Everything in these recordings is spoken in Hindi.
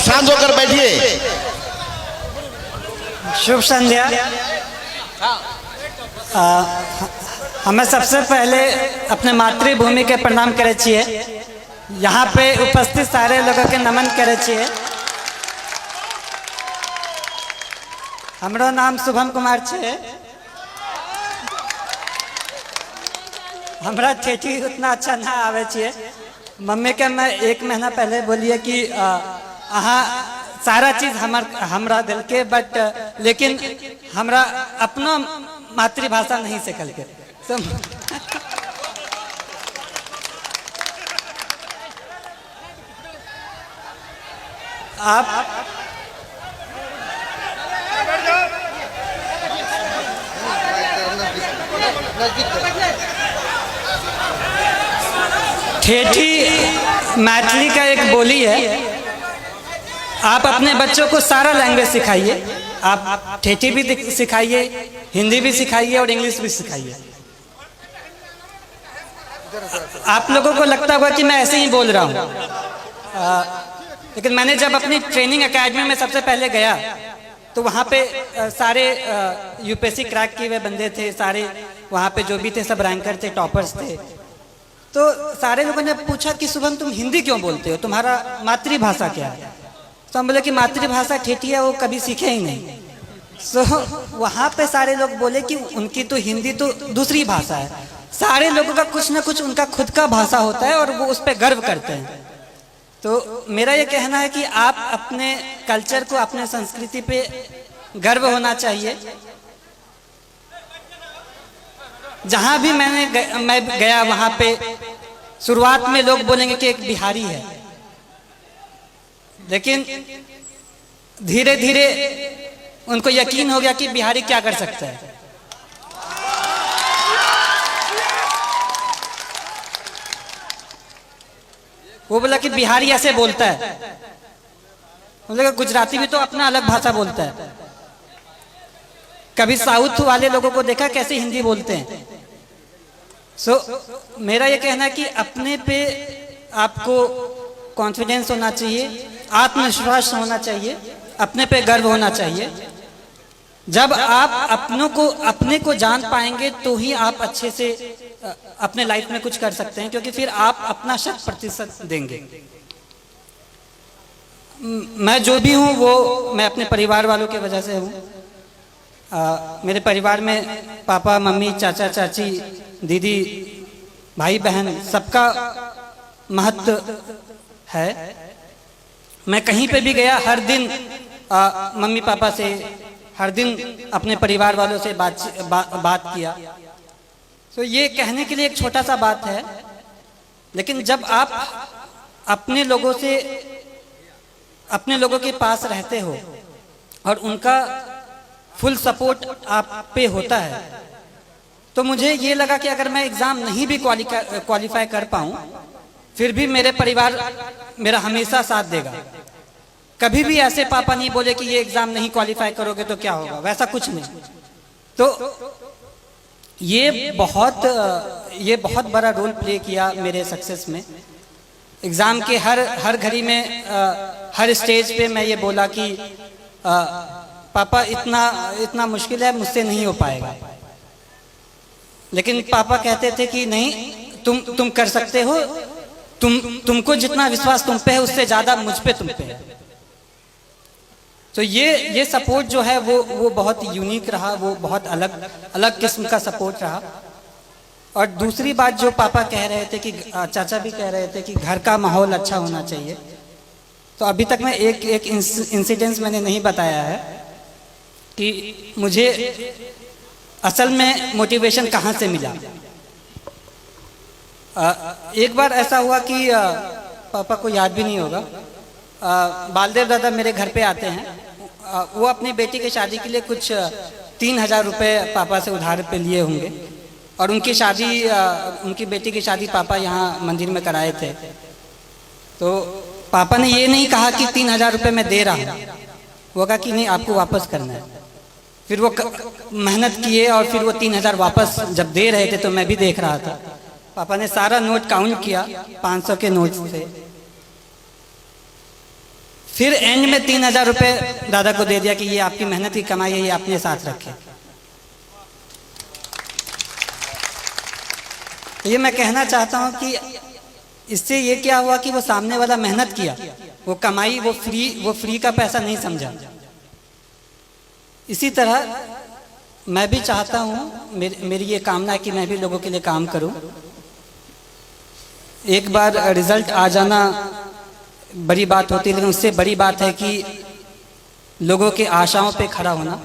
शांत होकर बैठिए। शुभ संध्या। हमें सबसे पहले अपने मातृभूमि के प्रणाम करे छिए। यहाँ पे उपस्थित सारे लोगों के नमन करे छिए। हमरो नाम शुभम कुमार छे। हमरा ठेठी उतना अच्छा ना आवे छे। मम्मी के मैं 1 महीना पहले बोलिए कि अहाँ सारा चीज हमरा दिल के, बट लेकिन हमरा अपना मातृभाषा नहीं सीखल के। तो आप ठेठी मैथिली का एक बोली है। आप अपने बच्चों को सारा लैंग्वेज सिखाइए। आप ठेठी भी सिखाइए, हिंदी भी सिखाइए और इंग्लिश भी सिखाइए। आप लोगों को लगता होगा कि मैं ऐसे ही बोल रहा हूँ, लेकिन मैंने जब अपनी ट्रेनिंग एकेडमी में सबसे पहले गया तो वहाँ पे सारे यूपीएससी क्रैक किए हुए बंदे थे। सारे वहाँ पे जो भी थे सब रैंकर थे, टॉपर्स थे। तो सारे लोगों ने पूछा कि शुभम तुम हिंदी क्यों बोलते हो, तुम्हारा मातृभाषा क्या है? तो हम बोले कि मातृभाषा ठेठी है, वो कभी सीखे ही नहीं। वहाँ पे सारे लोग बोले कि उनकी तो हिंदी तो दूसरी भाषा है। सारे लोगों का कुछ ना कुछ उनका खुद का भाषा होता है और वो उस पर गर्व करते हैं। तो मेरा ये कहना है कि आप अपने कल्चर को, अपने संस्कृति पे गर्व होना चाहिए। जहाँ भी मैं गया वहाँ पे शुरुआत में लोग बोलेंगे कि एक बिहारी है, लेकिन धीरे धीरे उनको यकीन हो गया कि बिहारी क्या कर सकता है। वो बोला कि बिहारी ऐसे बोलता है। बोला गुजराती भी तो अपना अलग भाषा बोलता है। कभी साउथ वाले लोगों को देखा कैसे हिंदी बोलते हैं। मेरा ये कहना है कि अपने पे आपको कॉन्फिडेंस होना चाहिए, आत्मविश्वास होना चाहिए, अपने पे गर्व होना चाहिए। जब आप अपने को जान पाएंगे तो ही आप अच्छे से अपने लाइफ में कुछ कर सकते हैं, क्योंकि फिर आप अपना 100% देंगे। मैं जो भी हूँ वो मैं अपने परिवार वालों की वजह से हूँ। मेरे परिवार में पापा, मम्मी, चाचा, चाची, दीदी, भाई बहन सबका महत्व है। मैं कहीं पे भी गया, हर दिन मम्मी पापा से, हर दिन अपने परिवार वालों से बात किया। तो ये कहने के लिए एक छोटा सा बात है, लेकिन जब आप अपने लोगों के पास रहते हो और उनका फुल सपोर्ट आप पे होता है, तो मुझे ये लगा कि अगर मैं एग्ज़ाम नहीं भी क्वालिफाई कर पाऊँ, फिर भी मेरे परिवार मेरा हमेशा साथ देगा। कभी भी ऐसे पापा नहीं बोले कि ये एग्ज़ाम नहीं क्वालिफाई करोगे तो क्या होगा, वैसा कुछ नहीं। तो ये बहुत बड़ा रोल प्ले किया मेरे सक्सेस में। एग्ज़ाम के हर घड़ी में, हर स्टेज पे मैं ये बोला कि पापा इतना मुश्किल है, मुझसे नहीं हो पाएगा। लेकिन पापा कहते थे कि नहीं, तुम कर सकते हो, तुमको जितना विश्वास तुम पे है उससे ज़्यादा मुझ पे तुम पे है। तो ये सपोर्ट जो है वो बहुत यूनिक रहा, वो बहुत अलग किस्म का सपोर्ट रहा। और दूसरी बात जो पापा कह रहे थे कि चाचा भी कह रहे थे कि घर का माहौल अच्छा होना चाहिए। तो अभी तक मैं एक इंसिडेंस मैंने नहीं बताया है कि मुझे असल में मोटिवेशन कहाँ से मिला। एक बार ऐसा हुआ कि पापा को याद भी नहीं होगा, बालदेव दादा मेरे घर पे आते हैं। वो अपनी बेटी की शादी के लिए कुछ 3000 रुपये पापा से उधार पे लिए होंगे, और उनकी बेटी की शादी पापा यहाँ मंदिर में कराए थे। तो पापा ने ये नहीं कहा कि 3000 रुपये मैं दे रहा हूँ, वो कहा कि नहीं, आपको वापस करना है। फिर वो मेहनत किए और फिर वो 3000 वापस जब दे रहे थे तो मैं भी देख रहा था। पापा ने सारा नोट काउंट किया 500 के नोट से। फिर एंड में 3,000 रुपये दादा को दे दिया कि ये आपकी मेहनत की कमाई है, ये अपने साथ रखें। ये मैं कहना चाहता हूँ कि इससे ये क्या हुआ कि वो सामने वाला मेहनत किया, वो कमाई, वो फ्री का पैसा नहीं समझा। इसी तरह मैं भी चाहता हूँ, मेरी ये कामना है कि मैं भी लोगों के लिए काम करूँ। एक बार रिजल्ट आ जाना बड़ी बात होती है, लेकिन उससे बड़ी बात है कि लोगों के आशाओं पे खड़ा होना।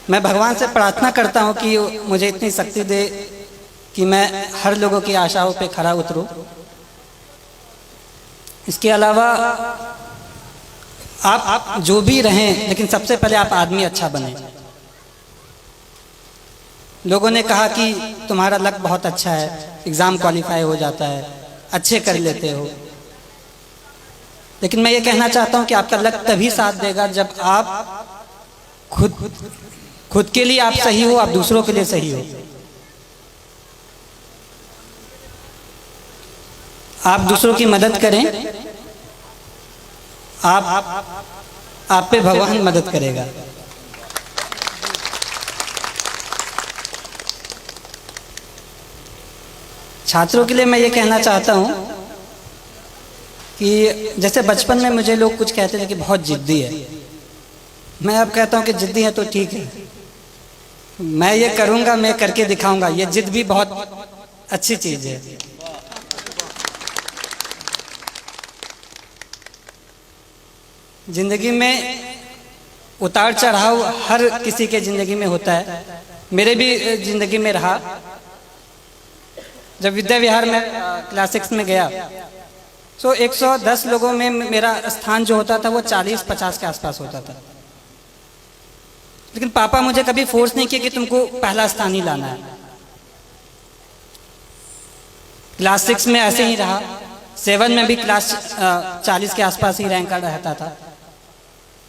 मैं भगवान से प्रार्थना करता हूँ कि मुझे इतनी शक्ति दे कि मैं हर लोगों की आशाओं पे खरा उतरूँ। इसके अलावा आप जो भी रहें, लेकिन सबसे पहले आप आदमी अच्छा बने। लोगों ने कहा कि तुम्हारा लक बहुत अच्छा है, एग्ज़ाम क्वालिफाई हो जाता है, अच्छे कर लेते हो। लेकिन मैं ये कहना चाहता हूँ कि आपका लक तभी साथ देगा जब आप खुद के लिए आप सही हो, आप दूसरों के लिए सही हो। आप दूसरों की मदद करें, आप पे भगवान मदद करेगा। छात्रों के लिए मैं ये कहना चाहता हूँ कि जैसे बचपन में मुझे लोग कुछ कहते थे कि बहुत जिद्दी है, मैं अब कहता हूँ कि जिद्दी है तो ठीक है, मैं ये करूँगा, मैं करके दिखाऊंगा। ये जिद भी बहुत अच्छी चीज़ है। जिंदगी में उतार चढ़ाव हर किसी के जिंदगी में होता है, मेरे भी जिंदगी में रहा। जब विद्या विहार में क्लास 6 में गया तो 110 लोगों में मेरा स्थान जो होता था वो 40-50 के आसपास होता था। लेकिन पापा मुझे कभी फोर्स नहीं किया कि तुमको पहला स्थान ही लाना है। क्लास 6 में ऐसे ही रहा, 7 में भी क्लास 40 के आसपास ही रैंक रहता था।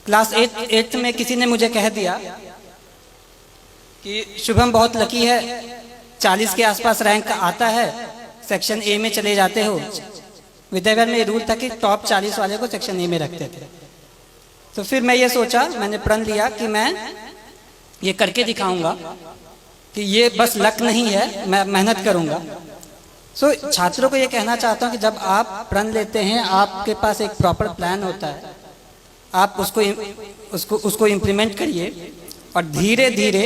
क्लास 8 में किसी ने मुझे कह दिया कि शुभम बहुत लकी है, 40 के आसपास रैंक आता है, सेक्शन ए में चले जाते हो। विद्याविहार में ये रूल था कि टॉप 40 वाले को सेक्शन ए में रखते थे। तो फिर मैं ये सोचा, मैंने प्रण लिया कि मैं ये करके दिखाऊंगा कि ये बस लक नहीं है, मैं मेहनत करूंगा। छात्रों को ये कहना चाहता हूँ कि जब आप प्रण लेते हैं, आपके पास एक प्रॉपर प्लान होता है, आप उसको इम्प्लीमेंट करिए और धीरे धीरे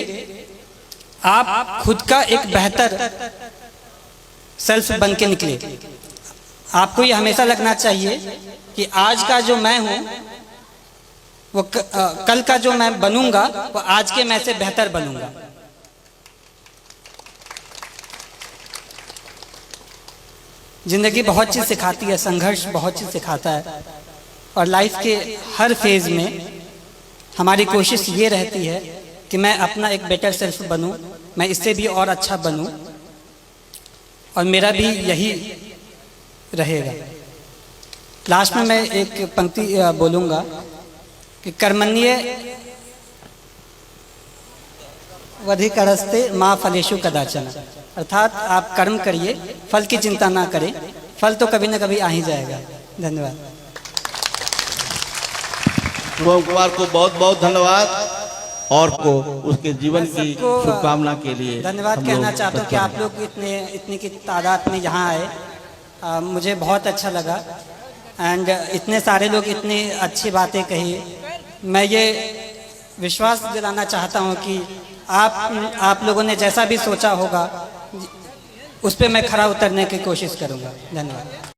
आप खुद का एक बेहतर सेल्फ बन के निकले। आपको ये हमेशा लगना चाहिए कि आज का जो मैं हूं वो कल का जो मैं बनूंगा वो आज के मैं से बेहतर बनूंगा। जिंदगी बहुत चीज सिखाती है, संघर्ष बहुत चीज सिखाता है, और लाइफ के हर फेज में हमारी कोशिश ये रहती है कि मैं अपना एक बेटर सेल्फ बनूं, मैं इससे भी और अच्छा बनूं, और मेरा भी यही रहेगा। लास्ट में मैं एक पंक्ति बोलूंगा कि कर्मण्ये वधिकरस्ते माँ फलेषु कदाचन, अर्थात आप कर्म करिए, फल की चिंता ना करें, फल तो कभी ना कभी आ ही जाएगा। धन्यवाद। शुभम कुमार को बहुत बहुत धन्यवाद और को उसके जीवन की शुभकामना के लिए धन्यवाद कहना चाहता हूँ कि आप लोग इतनी की तादाद में यहाँ आए, मुझे बहुत अच्छा लगा। एंड इतने सारे लोग इतनी अच्छी बातें कही। मैं ये विश्वास दिलाना चाहता हूँ कि आप लोगों ने जैसा भी सोचा होगा उस पर मैं खरा उतरने की कोशिश करूँगा। धन्यवाद।